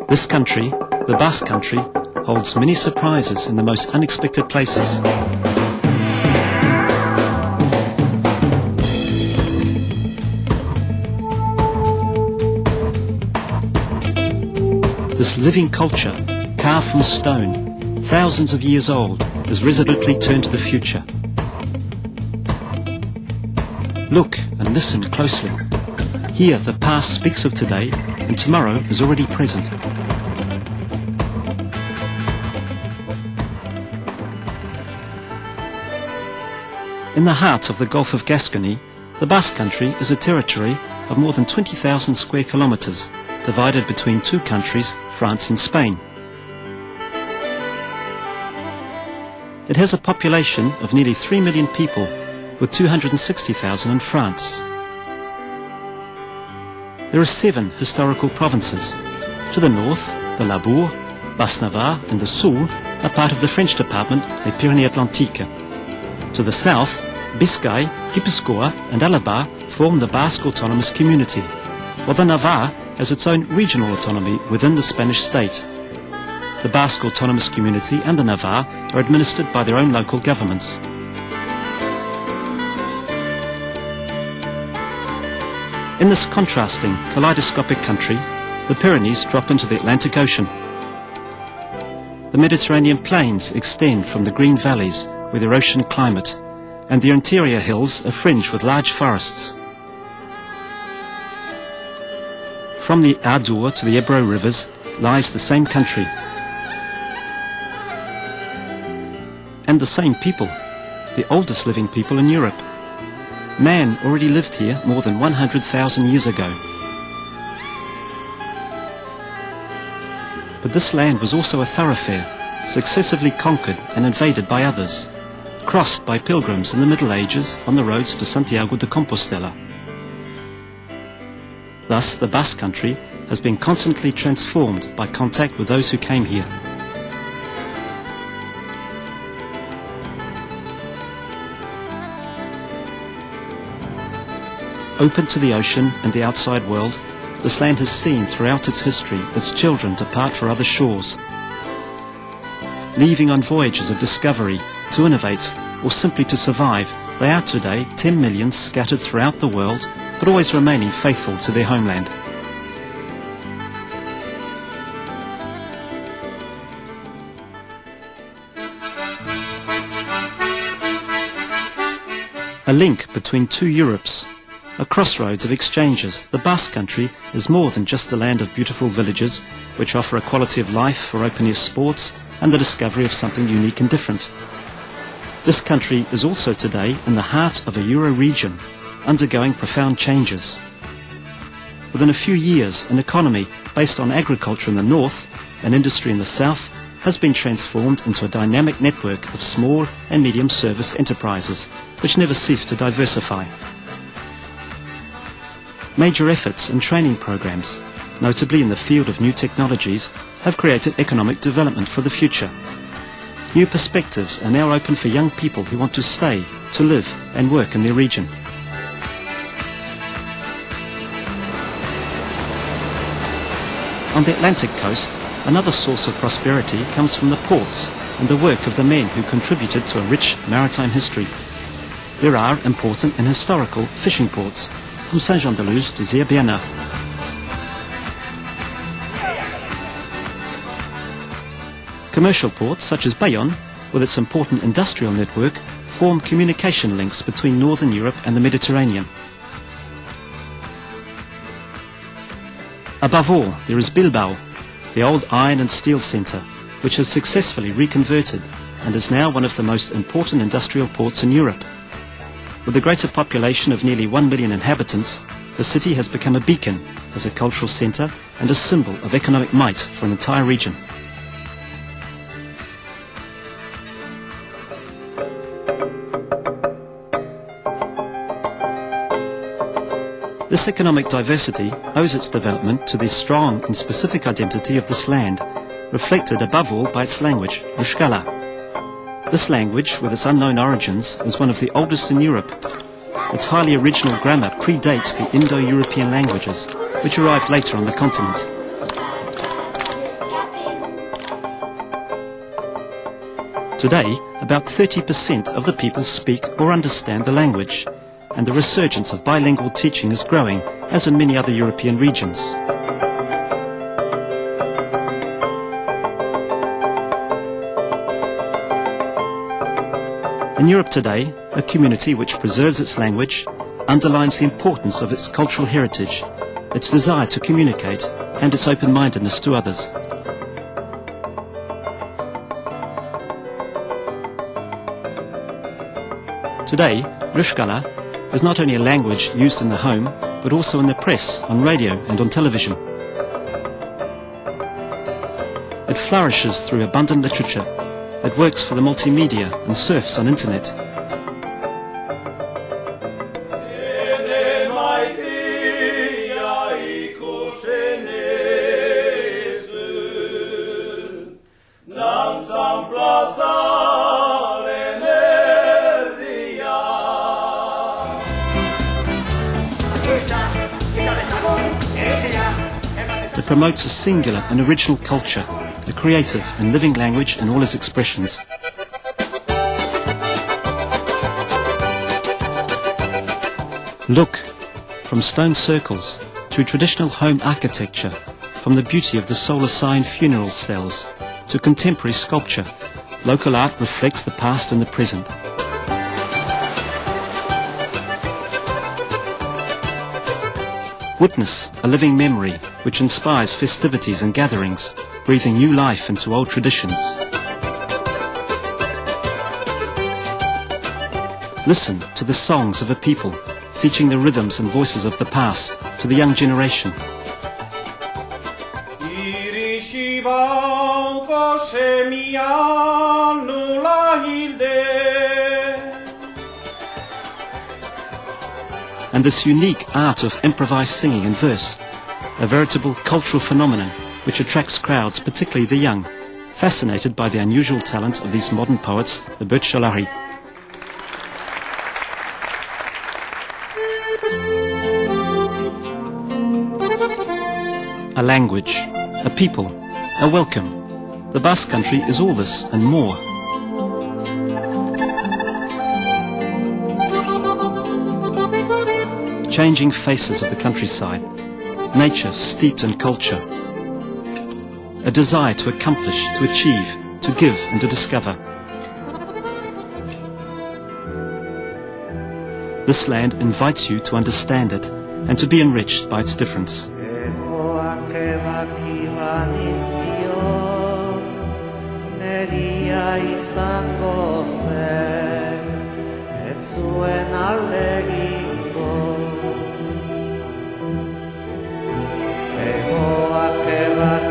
This country, the Basque country, holds many surprises in the most unexpected places. This living culture, carved from stone, thousands of years old, has resolutely turned to the future. Look and listen closely. Here the past speaks of today, and tomorrow is already present. In the heart of the Gulf of Gascony, the Basque country is a territory of more than 20,000 square kilometers, divided between two countries, France and Spain. It has a population of nearly 3 million people, with 260,000 in France. There are 7 historical provinces. To the north, the Labour, Basse-Navarre and the Soule are part of the French department Les Pyrénées-Atlantiques. To the south, Biscay, Guipuscoa and Alaba form the Basque Autonomous Community, while the Navarre has its own regional autonomy within the Spanish state. The Basque Autonomous Community and the Navarre are administered by their own local governments. In this contrasting, kaleidoscopic country, the Pyrenees drop into the Atlantic Ocean. The Mediterranean plains extend from the green valleys with their ocean climate, and the interior hills are fringed with large forests. From the Adour to the Ebro rivers lies the same country. And the same people, the oldest living people in Europe. Man already lived here more than 100,000 years ago. But this land was also a thoroughfare, successively conquered and invaded by others, crossed by pilgrims in the Middle Ages on the roads to Santiago de Compostela. Thus, the Basque country has been constantly transformed by contact with those who came here. Open to the ocean and the outside world, this land has seen throughout its history its children depart for other shores. Leaving on voyages of discovery, to innovate, or simply to survive, they are today 10 million scattered throughout the world, but always remaining faithful to their homeland. A link between two Europes, a crossroads of exchanges, the Basque country is more than just a land of beautiful villages which offer a quality of life for open-air sports and the discovery of something unique and different. This country is also today in the heart of a Euro region, undergoing profound changes. Within a few years, an economy based on agriculture in the north and industry in the south has been transformed into a dynamic network of small and medium service enterprises which never cease to diversify. Major efforts and training programs, notably in the field of new technologies, have created economic development for the future. New perspectives are now open for young people who want to stay, to live and work in their region. On the Atlantic coast, another source of prosperity comes from the ports and the work of the men who contributed to a rich maritime history. There are important and historical fishing ports, from Saint-Jean-de-Luz to Zerbiana. Commercial ports such as Bayonne, with its important industrial network, form communication links between Northern Europe and the Mediterranean. Above all, there is Bilbao, the old iron and steel centre, which has successfully reconverted and is now one of the most important industrial ports in Europe. With a greater population of nearly 1 million inhabitants, the city has become a beacon as a cultural centre and a symbol of economic might for an entire region. This economic diversity owes its development to the strong and specific identity of this land, reflected above all by its language, Euskara. This language, with its unknown origins, is one of the oldest in Europe. Its highly original grammar predates the Indo-European languages, which arrived later on the continent. Today, about 30% of the people speak or understand the language, and the resurgence of bilingual teaching is growing, as in many other European regions. In Europe today, a community which preserves its language underlines the importance of its cultural heritage, its desire to communicate, and its open-mindedness to others. Today, Rushkala is not only a language used in the home, but also in the press, on radio and on television. It flourishes through abundant literature. It works for the multimedia and surfs on internet. It promotes a singular and original culture, a creative and living language in all its expressions. Look, from stone circles to traditional home architecture, from the beauty of the solar sign funeral stels to contemporary sculpture, local art reflects the past and the present. Witness a living memory which inspires festivities and gatherings, breathing new life into old traditions. Listen to the songs of a people, teaching the rhythms and voices of the past to the young generation. And this unique art of improvised singing in verse, a veritable cultural phenomenon which attracts crowds, particularly the young, fascinated by the unusual talent of these modern poets, the Böttcholari. A language, a people, a welcome. The Basque country is all this and more. Changing faces of the countryside, nature steeped in culture, a desire to accomplish, to achieve, to give and to discover. This land invites you to understand it and to be enriched by its difference. Egoak